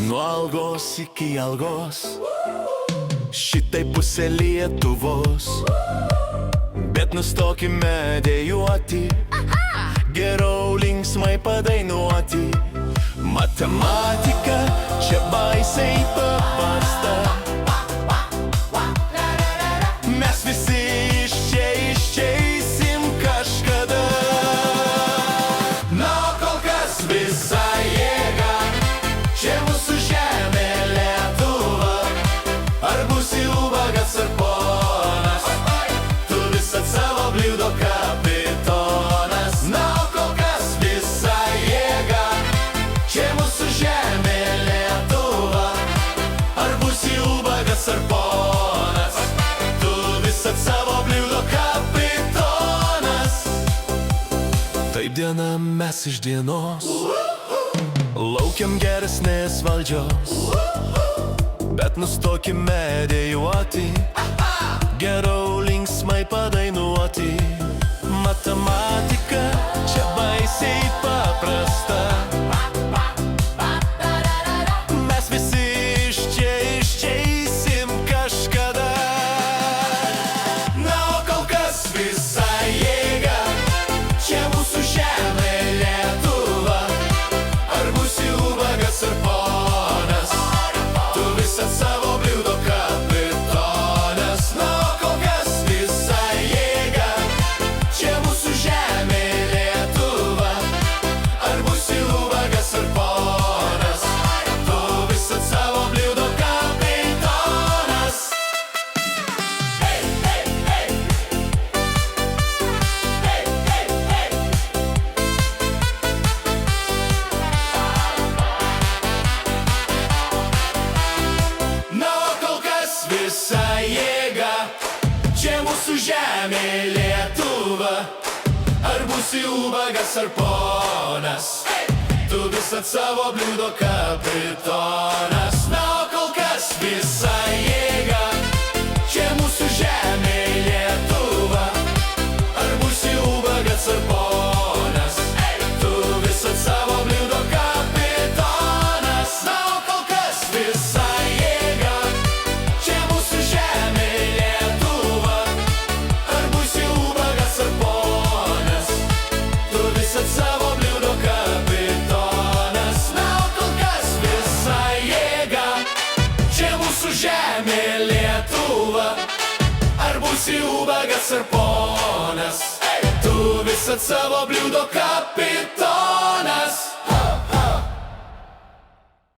Nuo Algos iki Algos, šitai pusė Lietuvos. Bet nustokime dejuoti, geriau linksmai padainuoti. Matematika čia baisiai paprasta. Mes visi iš čia išeisim kažkada. Na, kol kas visa jėga, čia mūsų žemė Lietuva. Ar būsi ubagas ar ponas, tu visad savo bliudo kapitonas. Na, kol kas visa jėga, čia mūsų žemė Lietuva. Ar būsi ubagas ar ponas, tu visad savo bliudo kapitonas. Taip diena mes iš dienos laukiam geresnės valdžios, bet nustokime dejuoti, geriau linksmai padainuoti. Matematika čia baisiai paprasta. Mes visi iš čia išeisim kažkada. Na, o kol kas visa jėga, čia mūsų žemė Lietuva. Ar būsi ubagas ar ponas, tu visad savo bliudo kapitonas. Na, o kol kas visa jėga, čia mūsų žemė Lietuva. Ar būsi ubagas ar ponas, tu visad savo bliudo kapitonas. Hey, hey, hey. Hey, hey, hey. Na, o kol kas visa jėga, čia mūsų žemė Lietuva. Ar būsi ubagas ar ponas, tu visad savo bliudo kapitonas. Na, o kol kas visa jėga, čia mūsų žemė Lietuva. Ar būsi ubagas ar ponas, tu visad savo bliudo kapitonas. Na, o kol kas visa jėga, čia mūsų žemė Lietuva. Ar būsi ubagas ar ponas, tu visad savo bliudo kapitonas. Na, o kol kas visa jėga, čia mūsų žemė Lietuva. Ar būsi ubagas ar ponas, tu visad savo bliudo kapitonas.